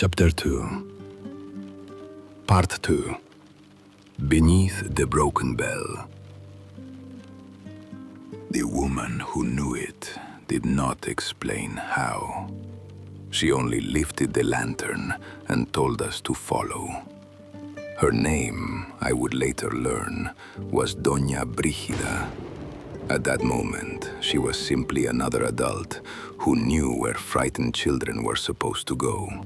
Chapter 2. Part 2. Beneath the Broken Bell. The woman who knew it did not explain how. She only lifted the lantern and told us to follow. Her name, I would later learn, was Doña Brígida. At that moment, she was simply another adult who knew where frightened children were supposed to go.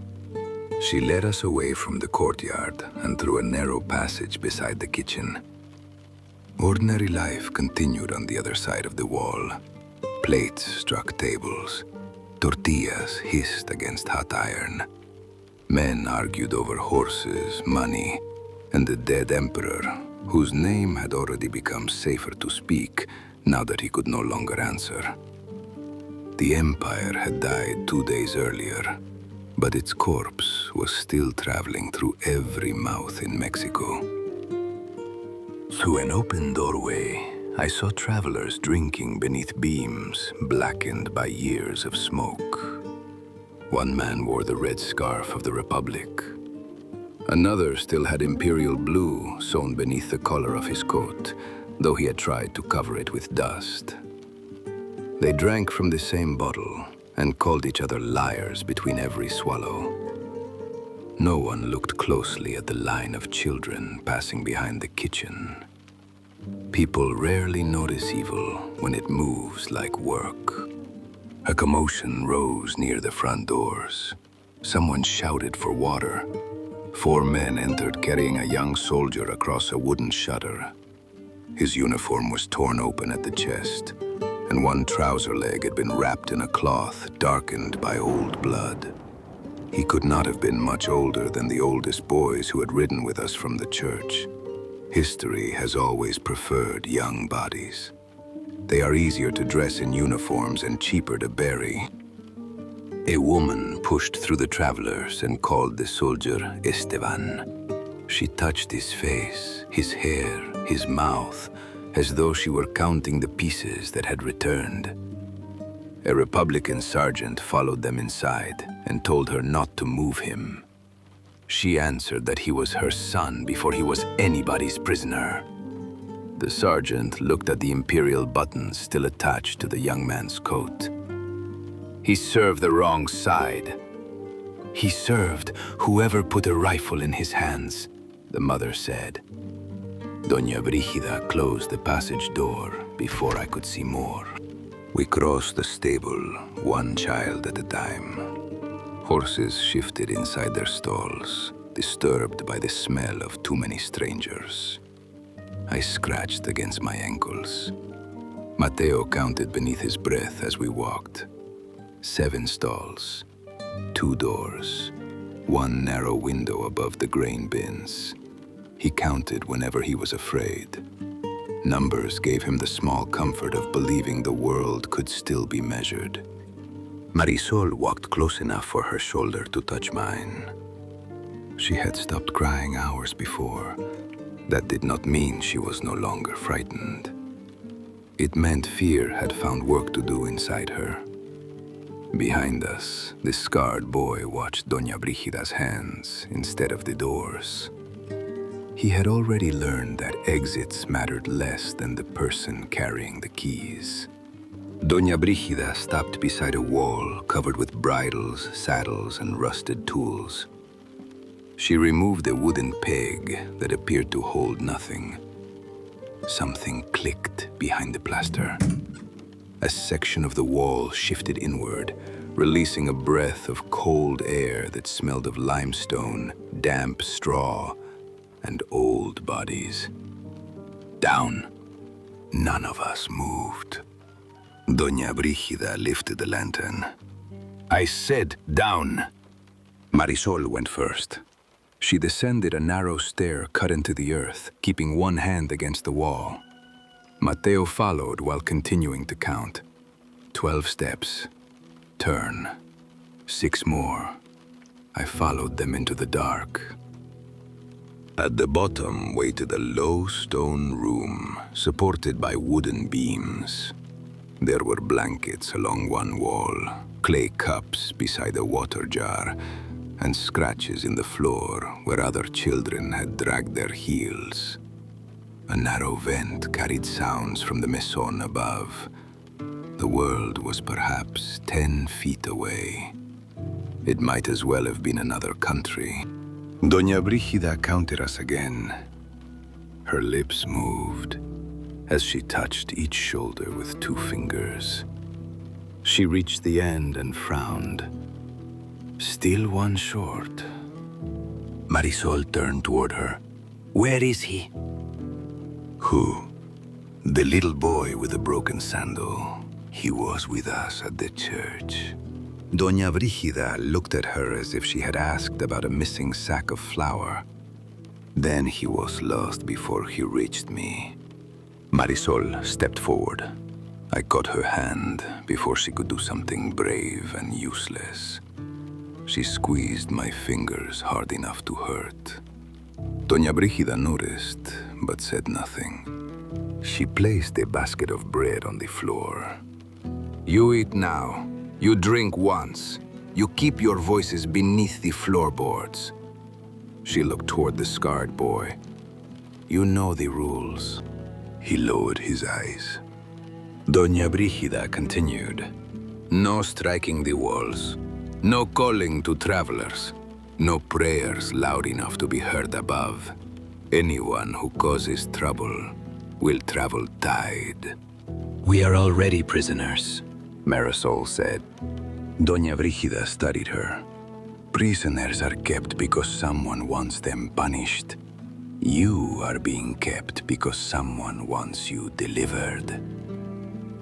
She led us away from the courtyard and through a narrow passage beside the kitchen. Ordinary life continued on the other side of the wall. Plates struck tables. Tortillas hissed against hot iron. Men argued over horses, money, and the dead emperor, whose name had already become safer to speak now that he could no longer answer. The empire had died 2 days earlier, but its corpse was still traveling through every mouth in Mexico. Through an open doorway, I saw travelers drinking beneath beams blackened by years of smoke. One man wore the red scarf of the Republic. Another still had imperial blue sewn beneath the collar of his coat, though he had tried to cover it with dust. They drank from the same bottle and called each other liars between every swallow. No one looked closely at the line of children passing behind the kitchen. People rarely notice evil when it moves like work. A commotion rose near the front doors. Someone shouted for water. 4 men entered carrying a young soldier across a wooden shutter. His uniform was torn open at the chest, and one trouser leg had been wrapped in a cloth darkened by old blood. He could not have been much older than the oldest boys who had ridden with us from the church. History has always preferred young bodies. They are easier to dress in uniforms and cheaper to bury. A woman pushed through the travelers and called the soldier Esteban. She touched his face, his hair, his mouth, as though she were counting the pieces that had returned. A Republican sergeant followed them inside and told her not to move him. She answered that he was her son before he was anybody's prisoner. The sergeant looked at the imperial buttons still attached to the young man's coat. He served the wrong side. He served whoever put a rifle in his hands, the mother said. Doña Brígida closed the passage door before I could see more. We crossed the stable, one child at a time. Horses shifted inside their stalls, disturbed by the smell of too many strangers. I scratched against my ankles. Mateo counted beneath his breath as we walked. 7 stalls, 2 doors, 1 narrow window above the grain bins. He counted whenever he was afraid. Numbers gave him the small comfort of believing the world could still be measured. Marisol walked close enough for her shoulder to touch mine. She had stopped crying hours before. That did not mean she was no longer frightened. It meant fear had found work to do inside her. Behind us, the scarred boy watched Doña Brígida's hands instead of the doors. He had already learned that exits mattered less than the person carrying the keys. Doña Brígida stopped beside a wall covered with bridles, saddles, and rusted tools. She removed a wooden peg that appeared to hold nothing. Something clicked behind the plaster. A section of the wall shifted inward, releasing a breath of cold air that smelled of limestone, damp straw, and old bodies. Down. None of us moved. Doña Brígida lifted the lantern. I said down. Marisol went first. She descended a narrow stair cut into the earth, keeping one hand against the wall. Mateo followed while continuing to count. 12 steps. Turn. 6 more. I followed them into the dark. At the bottom waited a low stone room, supported by wooden beams. There were blankets along one wall, clay cups beside a water jar, and scratches in the floor where other children had dragged their heels. A narrow vent carried sounds from the Mesón above. The world was perhaps 10 feet away. It might as well have been another country. Doña Brígida counted us again. Her lips moved as she touched each shoulder with 2 fingers. She reached the end and frowned. Still 1 short. Marisol turned toward her. "Where is he?" "Who?" "The little boy with the broken sandal. He was with us at the church." Doña Brígida looked at her as if she had asked about a missing sack of flour. "Then he was lost before he reached me." Marisol stepped forward. I caught her hand before she could do something brave and useless. She squeezed my fingers hard enough to hurt. Doña Brígida noticed, but said nothing. She placed a basket of bread on the floor. "You eat now. You drink once. You keep your voices beneath the floorboards." She looked toward the scarred boy. "You know the rules." He lowered his eyes. Doña Brígida continued. "No striking the walls. No calling to travelers. No prayers loud enough to be heard above. Anyone who causes trouble will travel tied." "We are already prisoners," Marisol said. Doña Brígida studied her. "Prisoners are kept because someone wants them punished. You are being kept because someone wants you delivered."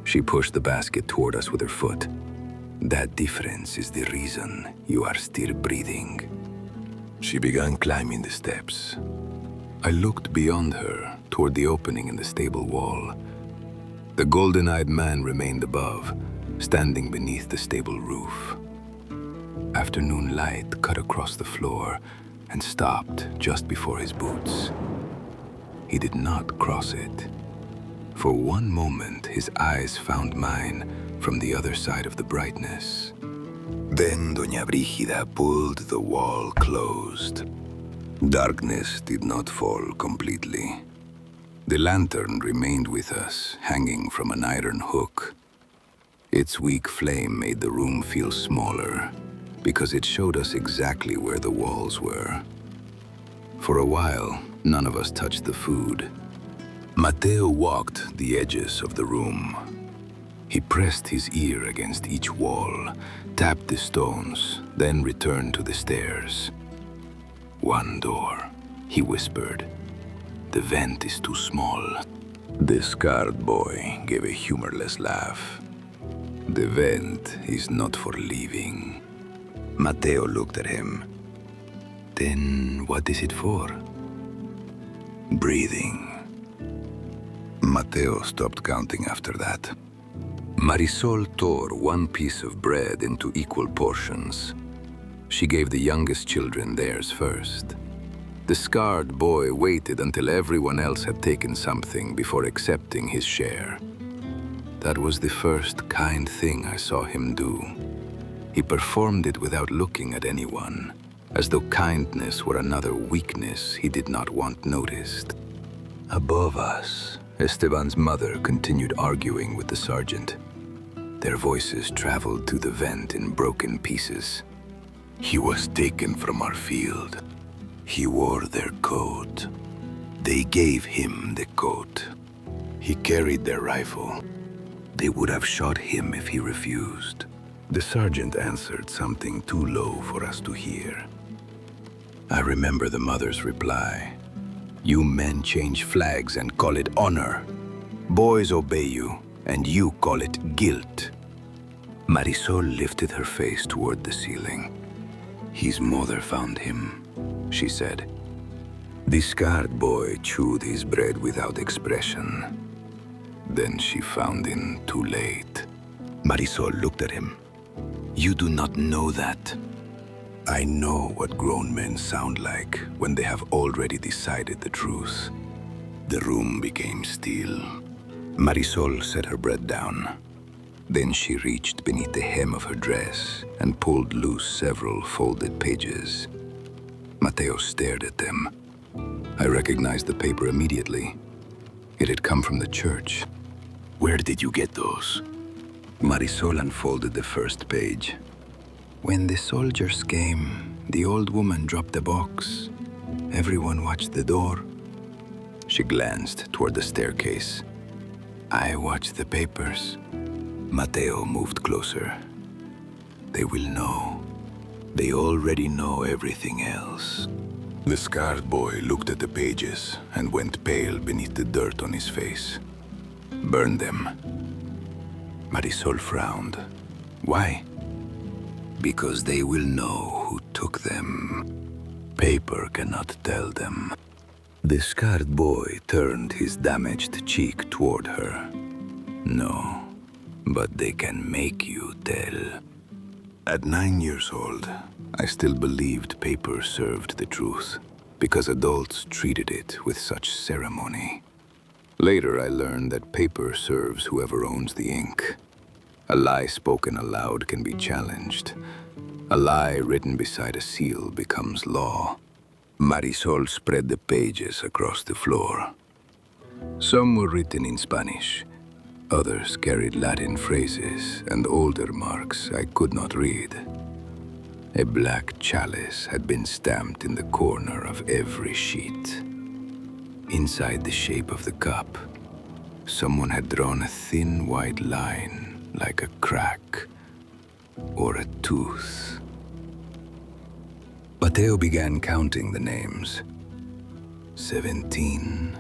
She pushed the basket toward us with her foot. "That difference is the reason you are still breathing." She began climbing the steps. I looked beyond her toward the opening in the stable wall. The golden-eyed man remained above, standing beneath the stable roof. Afternoon light cut across the floor and stopped just before his boots. He did not cross it. For 1 moment, his eyes found mine from the other side of the brightness. Then Doña Brígida pulled the wall closed. Darkness did not fall completely. The lantern remained with us, hanging from an iron hook. Its weak flame made the room feel smaller, because it showed us exactly where the walls were. For a while, none of us touched the food. Mateo walked the edges of the room. He pressed his ear against each wall, tapped the stones, then returned to the stairs. "1 door," he whispered. "The vent is too small." The scarred boy gave a humorless laugh. "The vent is not for leaving." Mateo looked at him. "Then what is it for?" "Breathing." Mateo stopped counting after that. Marisol tore 1 piece of bread into equal portions. She gave the youngest children theirs first. The scarred boy waited until everyone else had taken something before accepting his share. That was the first kind thing I saw him do. He performed it without looking at anyone, as though kindness were another weakness he did not want noticed. Above us, Esteban's mother continued arguing with the sergeant. Their voices traveled through the vent in broken pieces. "He was taken from our field. He wore their coat. They gave him the coat. He carried their rifle. They would have shot him if he refused." The sergeant answered something too low for us to hear. I remember the mother's reply. "You men change flags and call it honor. Boys obey you, and you call it guilt." Marisol lifted her face toward the ceiling. "His mother found him," she said. The scarred boy chewed his bread without expression. Then she found him too late. Marisol looked at him. "You do not know that." "I know what grown men sound like when they have already decided the truth." The room became still. Marisol set her bread down. Then she reached beneath the hem of her dress and pulled loose several folded pages. Mateo stared at them. I recognized the paper immediately. It had come from the church. Where did you get those? Marisol unfolded the first page. When the soldiers came, the old woman dropped the box. Everyone watched the door. She glanced toward the staircase. I watched the papers. Mateo moved closer. They will know. They already know everything else. The scarred boy looked at the pages and went pale beneath the dirt on his face. Burn them. Marisol frowned. Why? Because they will know who took them. Paper cannot tell them. The scarred boy turned his damaged cheek toward her. No, but they can make you tell. At 9 years old, I still believed paper served the truth, because adults treated it with such ceremony. Later, I learned that paper serves whoever owns the ink. A lie spoken aloud can be challenged. A lie written beside a seal becomes law. Marisol spread the pages across the floor. Some were written in Spanish. Others carried Latin phrases and older marks I could not read. A Black Chalice had been stamped in the corner of every sheet. Inside the shape of the cup, someone had drawn a thin white line like a crack or a tooth. Mateo began counting the names. 17.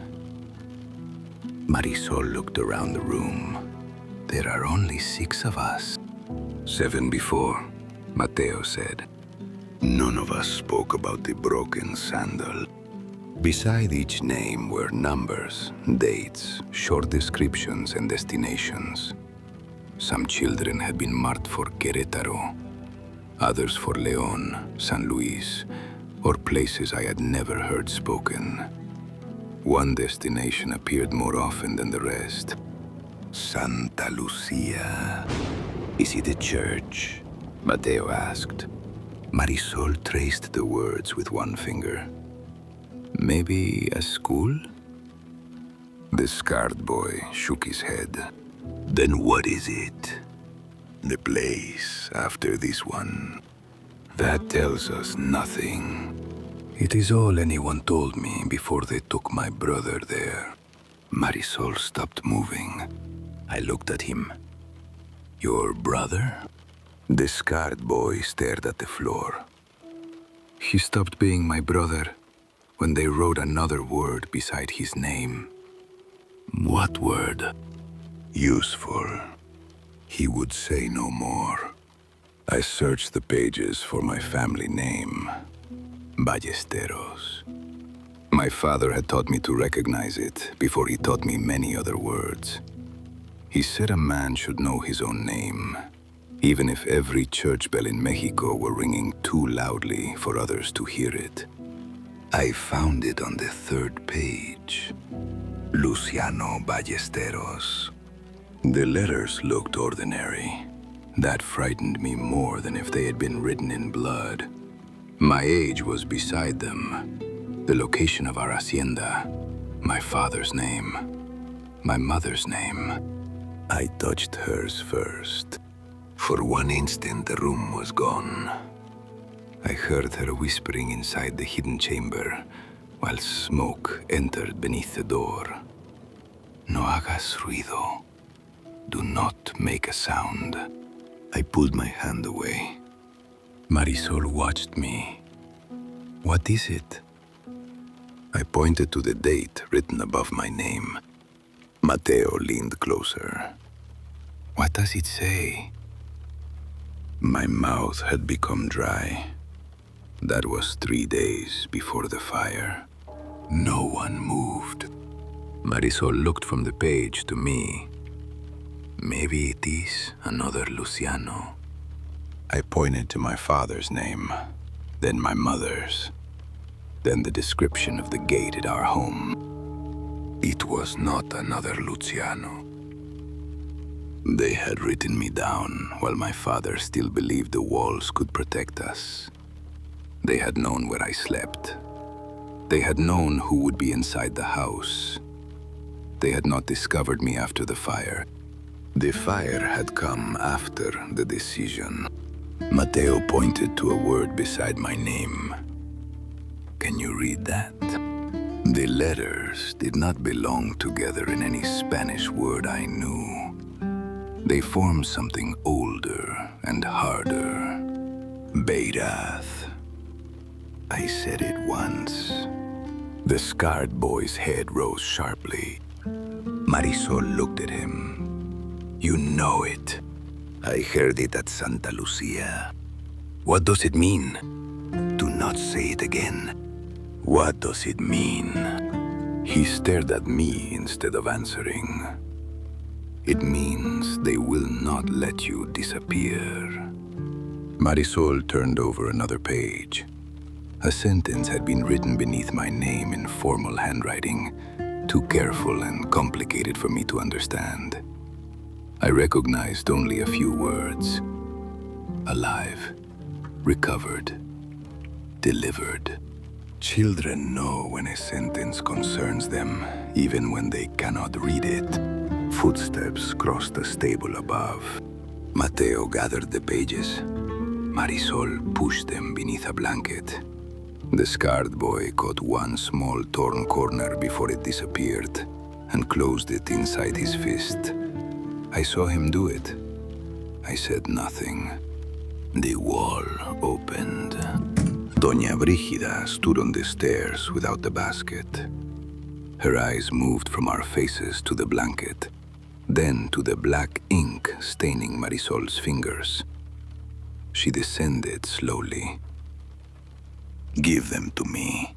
Marisol looked around the room. There are only 6 of us. 7 before, Mateo said. None of us spoke about the broken sandal. Beside each name were numbers, dates, short descriptions, and destinations. Some children had been marked for Querétaro, others for León, San Luis, or places I had never heard spoken. One destination appeared more often than the rest. Santa Lucía. Is it a church? Mateo asked. Marisol traced the words with one finger. Maybe a school? The scarred boy shook his head. Then what is it? The place after this one. That tells us nothing. It is all anyone told me before they took my brother there. Marisol stopped moving. I looked at him. Your brother? The scarred boy stared at the floor. He stopped being my brother when they wrote another word beside his name. What word? Useful. He would say no more. I searched the pages for my family name. Ballesteros. My father had taught me to recognize it before he taught me many other words. He said a man should know his own name, even if every church bell in Mexico were ringing too loudly for others to hear it. I found it on the 3rd page. Luciano Ballesteros. The letters looked ordinary. That frightened me more than if they had been written in blood. My age was beside them. The location of our hacienda. My father's name. My mother's name. I touched hers first. For one instant, the room was gone. I heard her whispering inside the hidden chamber, while smoke entered beneath the door. No hagas ruido. Do not make a sound. I pulled my hand away. Marisol watched me. What is it? I pointed to the date written above my name. Mateo leaned closer. What does it say? My mouth had become dry. That was 3 days before the fire. No one moved. Marisol looked from the page to me. Maybe it is another Luciano. I pointed to my father's name, then my mother's, then the description of the gate at our home. It was not another Luciano. They had written me down while my father still believed the walls could protect us. They had known where I slept. They had known who would be inside the house. They had not discovered me after the fire. The fire had come after the decision. Mateo pointed to a word beside my name. Can you read that? The letters did not belong together in any Spanish word I knew. They formed something older and harder. Veyrath. I said it once. The scarred boy's head rose sharply. Marisol looked at him. You know it. I heard it at Santa Lucia. What does it mean? Do not say it again. What does it mean? He stared at me instead of answering. It means they will not let you disappear. Marisol turned over another page. A sentence had been written beneath my name in formal handwriting, too careful and complicated for me to understand. I recognized only a few words. Alive, recovered, delivered. Children know when a sentence concerns them, even when they cannot read it. Footsteps crossed the stable above. Mateo gathered the pages. Marisol pushed them beneath a blanket. The scarred boy caught one small torn corner before it disappeared and closed it inside his fist. I saw him do it. I said nothing. The wall opened. Doña Brígida stood on the stairs without the basket. Her eyes moved from our faces to the blanket, then to the black ink staining Marisol's fingers. She descended slowly. Give them to me.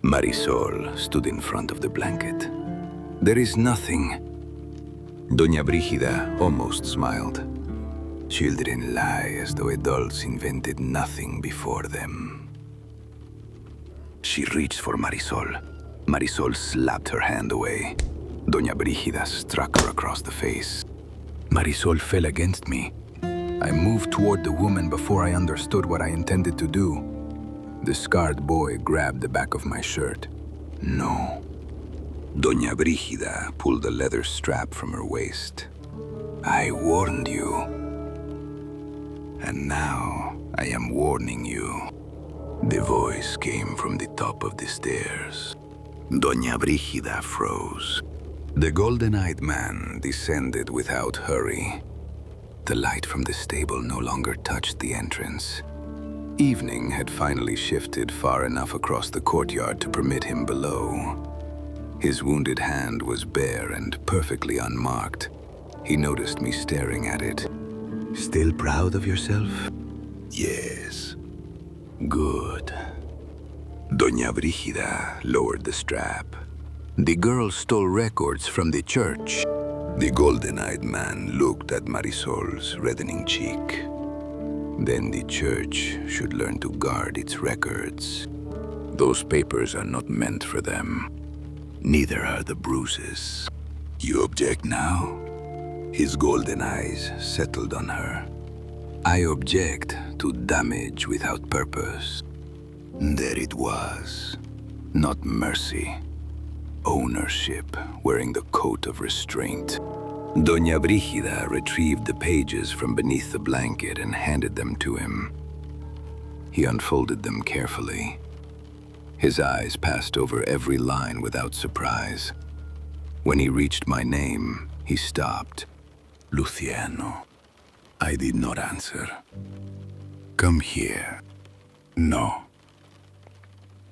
Marisol stood in front of the blanket. There is nothing. Doña Brígida almost smiled. Children lie as though adults invented nothing before them. She reached for Marisol. Marisol slapped her hand away. Doña Brígida struck her across the face. Marisol fell against me. I moved toward the woman before I understood what I intended to do. The scarred boy grabbed the back of my shirt. No. Doña Brígida pulled a leather strap from her waist. I warned you. And now I am warning you. The voice came from the top of the stairs. Doña Brígida froze. The golden-eyed man descended without hurry. The light from the stable no longer touched the entrance. Evening had finally shifted far enough across the courtyard to permit him below. His wounded hand was bare and perfectly unmarked. He noticed me staring at it. Still proud of yourself? Yes. Good. Doña Brígida lowered the strap. The girl stole records from the church. The golden-eyed man looked at Marisol's reddening cheek. Then the church should learn to guard its records. Those papers are not meant for them. Neither are the bruises. You object now? His golden eyes settled on her. I object to damage without purpose. There it was. Not mercy. Ownership wearing the coat of restraint. Doña Brígida retrieved the pages from beneath the blanket and handed them to him. He unfolded them carefully. His eyes passed over every line without surprise. When he reached my name, he stopped. Luciano. I did not answer. Come here. No.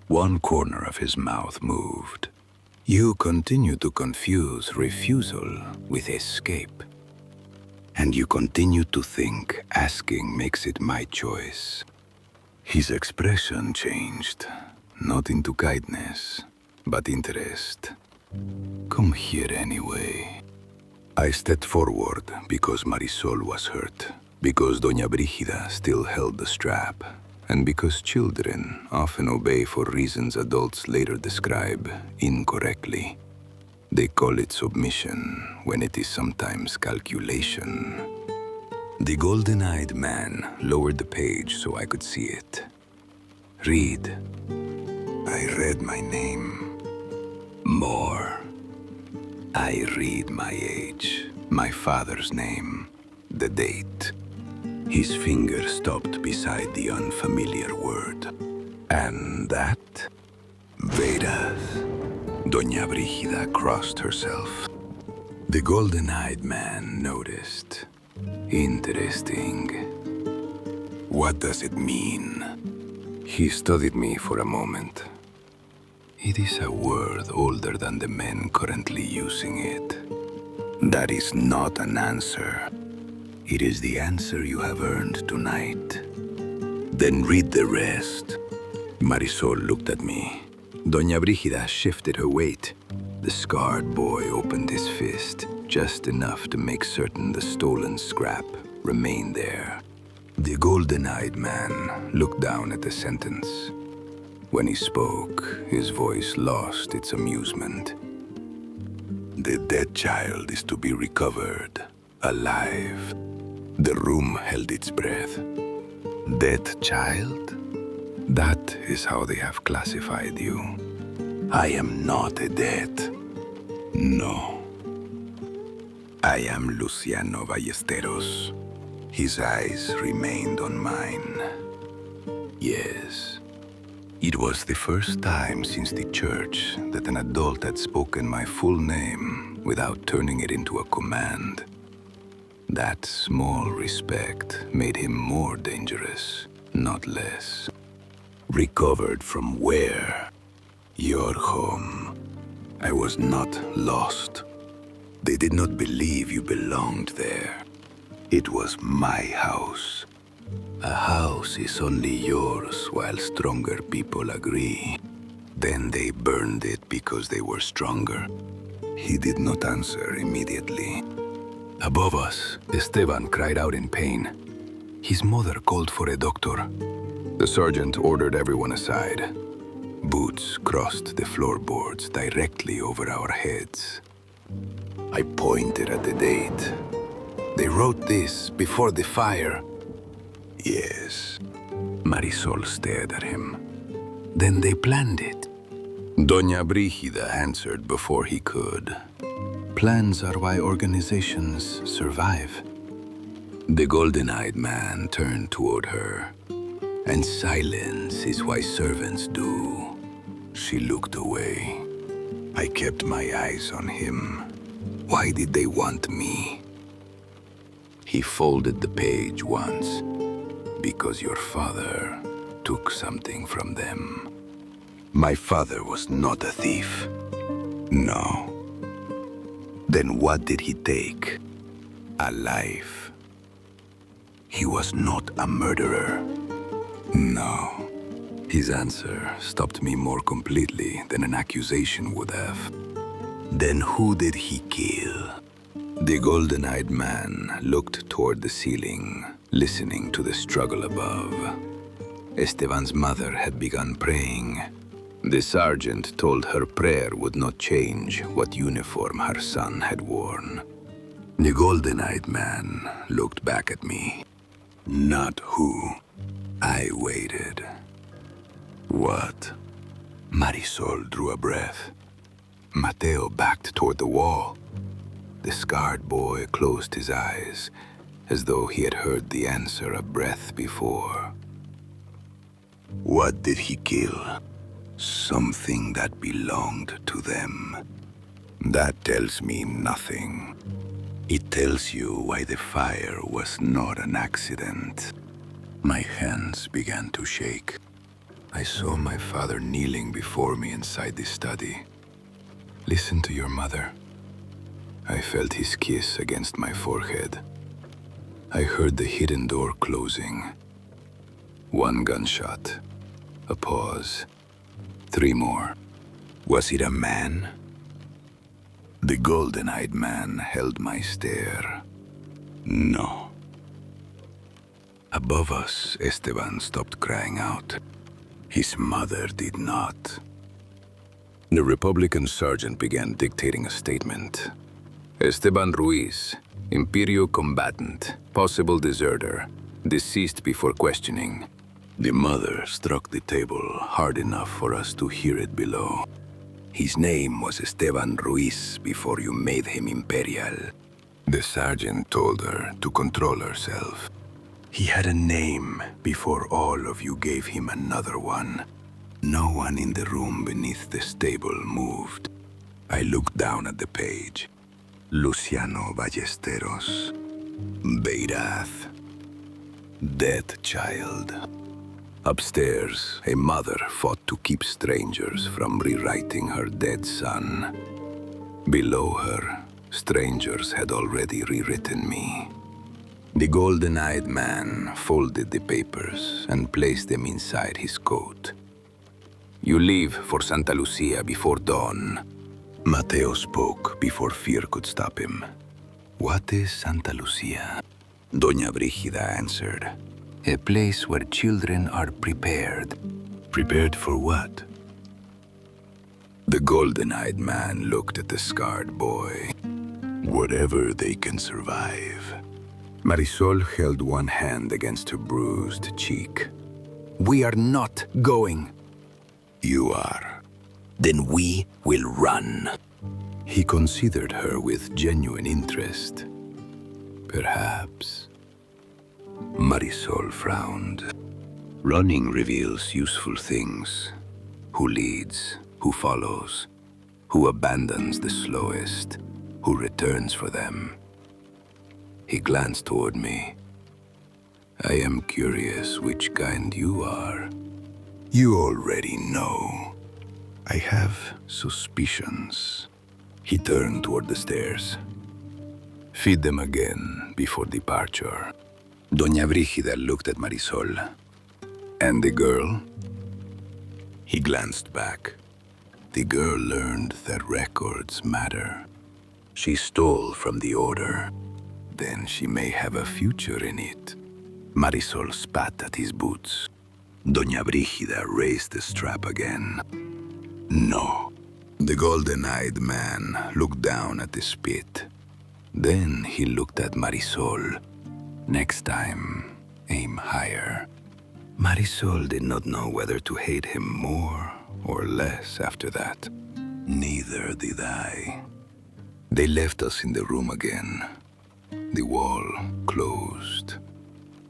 One corner of his mouth moved. You continue to confuse refusal with escape. And you continue to think asking makes it my choice. His expression changed, not into kindness, but interest. Come here anyway. I stepped forward because Marisol was hurt, because Doña Brígida still held the strap, and because children often obey for reasons adults later describe incorrectly. They call it submission when it is sometimes calculation. The golden-eyed man lowered the page so I could see it. Read. I read my name. More. I read my age, my father's name, the date. His finger stopped beside the unfamiliar word. And that? Veyrath. Doña Brígida crossed herself. The golden-eyed man noticed. Interesting. What does it mean? He studied me for a moment. It is a word older than the men currently using it. That is not an answer. It is the answer you have earned tonight. Then read the rest. Marisol looked at me. Doña Brígida shifted her weight. The scarred boy opened his fist, just enough to make certain the stolen scrap remained there. The golden-eyed man looked down at the sentence. When he spoke, his voice lost its amusement. The dead child is to be recovered, alive. The room held its breath. Dead child? That is how they have classified you. I am not a dead. No. I am Luciano Ballesteros. His eyes remained on mine. Yes. It was the first time since the church that an adult had spoken my full name without turning it into a command. That small respect made him more dangerous, not less. Recovered from where? Your home. I was not lost. They did not believe you belonged there. It was my house. A house is only yours while stronger people agree. Then they burned it because they were stronger. He did not answer immediately. Above us, Esteban cried out in pain. His mother called for a doctor. The sergeant ordered everyone aside. Boots crossed the floorboards directly over our heads. I pointed at the date. They wrote this before the fire. Yes. Marisol stared at him. Then they planned it. Doña Brígida answered before he could. Plans are why organizations survive. The golden-eyed man turned toward her. And silence is why servants do. She looked away. I kept my eyes on him. Why did they want me? He folded the page once. Because your father took something from them. My father was not a thief. No. Then what did he take? A life. He was not a murderer. No. His answer stopped me more completely than an accusation would have. Then who did he kill? The golden-eyed man looked toward the ceiling, listening to the struggle above. Esteban's mother had begun praying. The sergeant told her prayer would not change what uniform her son had worn. The golden-eyed man looked back at me. Not who. I waited. What? Marisol drew a breath. Mateo backed toward the wall. The scarred boy closed his eyes, as though he had heard the answer a breath before. What did he kill? Something that belonged to them. That tells me nothing. It tells you why the fire was not an accident. My hands began to shake. I saw my father kneeling before me inside the study. Listen to your mother. I felt his kiss against my forehead. I heard the hidden door closing. One gunshot. A pause. 3 more. Was it a man? The golden-eyed man held my stare. No. Above us, Esteban stopped crying out. His mother did not. The Republican sergeant began dictating a statement. Esteban Ruiz, Imperio combatant, possible deserter, deceased before questioning. The mother struck the table hard enough for us to hear it below. His name was Esteban Ruiz before you made him Imperial. The sergeant told her to control herself. He had a name before all of you gave him another one. No one in the room beneath the stable moved. I looked down at the page. Luciano Ballesteros. Veyrath. Death child. Upstairs, a mother fought to keep strangers from rewriting her dead son. Below her, strangers had already rewritten me. The golden-eyed man folded the papers and placed them inside his coat. You leave for Santa Lucia before dawn. Mateo spoke before fear could stop him. What is Santa Lucia? Doña Brígida answered. A place where children are prepared. Prepared for what? The golden-eyed man looked at the scarred boy. Whatever they can survive. Marisol held one hand against her bruised cheek. We are not going. You are. Then we will run. He considered her with genuine interest. Perhaps. Marisol frowned. Running reveals useful things. Who leads, who follows, who abandons the slowest, who returns for them. He glanced toward me. I am curious which kind you are. You already know. I have suspicions. He turned toward the stairs. Feed them again before departure. Doña Brígida looked at Marisol. And the girl? He glanced back. The girl learned that records matter. She stole from the order. Then she may have a future in it. Marisol spat at his boots. Doña Brígida raised the strap again. No. The golden-eyed man looked down at the spit. Then he looked at Marisol. Next time, aim higher. Marisol did not know whether to hate him more or less after that. Neither did I. They left us in the room again. The wall closed.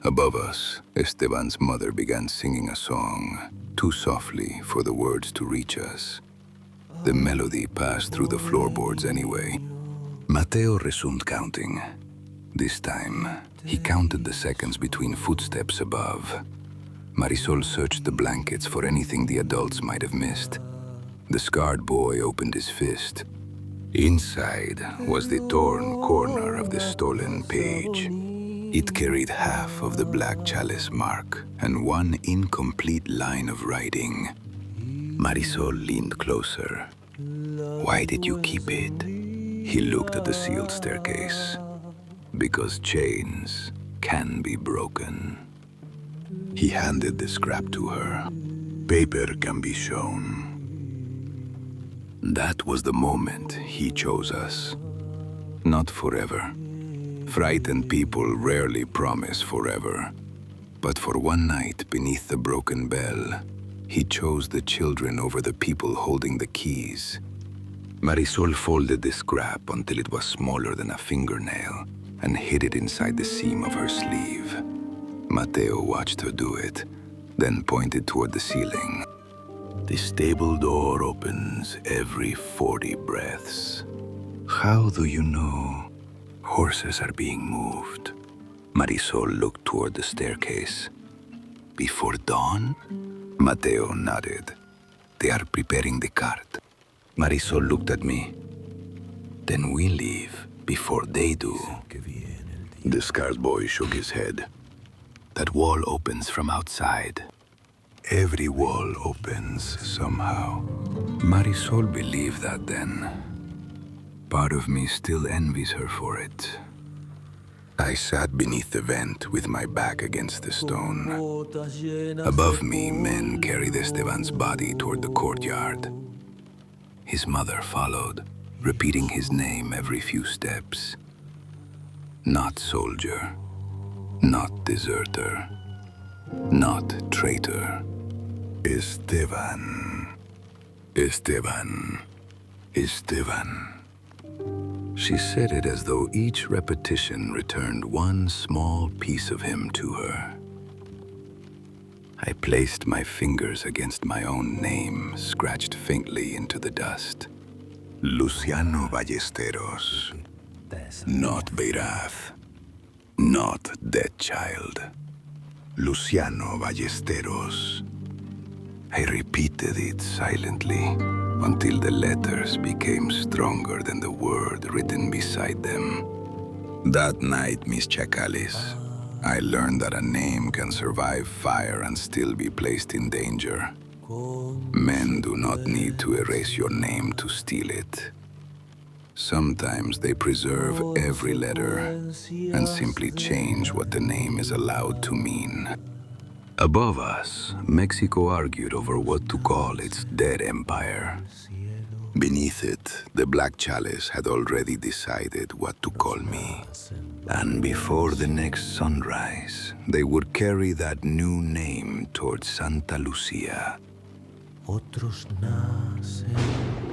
Above us, Esteban's mother began singing a song, too softly for the words to reach us. The melody passed through the floorboards anyway. Mateo resumed counting. This time, he counted the seconds between footsteps above. Marisol searched the blankets for anything the adults might have missed. The scarred boy opened his fist. Inside was the torn corner of the stolen page. It carried half of the Black Chalice mark and one incomplete line of writing. Marisol leaned closer. Why did you keep it? He looked at the sealed staircase. Because chains can be broken. He handed the scrap to her. Paper can be shown. That was the moment he chose us. Not forever. Frightened people rarely promise forever. But for one night beneath the broken bell, he chose the children over the people holding the keys. Marisol folded the scrap until it was smaller than a fingernail and hid it inside the seam of her sleeve. Mateo watched her do it, then pointed toward the ceiling. The stable door opens every 40 breaths. How do you know? Horses are being moved. Marisol looked toward the staircase. Before dawn? Mateo nodded. They are preparing the cart. Marisol looked at me. Then we leave before they do. The scarred boy shook his head. That wall opens from outside. Every wall opens somehow. Marisol believed that then. Part of me still envies her for it. I sat beneath the vent with my back against the stone. Above me, men carried Esteban's body toward the courtyard. His mother followed, repeating his name every few steps. Not soldier, not deserter, not traitor. Esteban, Esteban, Esteban. She said it as though each repetition returned one small piece of him to her. I placed my fingers against my own name, scratched faintly into the dust. Luciano Ballesteros. Not Veyrath. Not Dead Child. Luciano Ballesteros. I repeated it silently until the letters became stronger than the word written beside them. That night, Miss Chalice, I learned that a name can survive fire and still be placed in danger. Men do not need to erase your name to steal it. Sometimes they preserve every letter and simply change what the name is allowed to mean. Above us, Mexico argued over what to call its dead empire. Beneath it, the Black Chalice had already decided what to call me. And before the next sunrise, they would carry that new name towards Santa Lucia. Otros nacen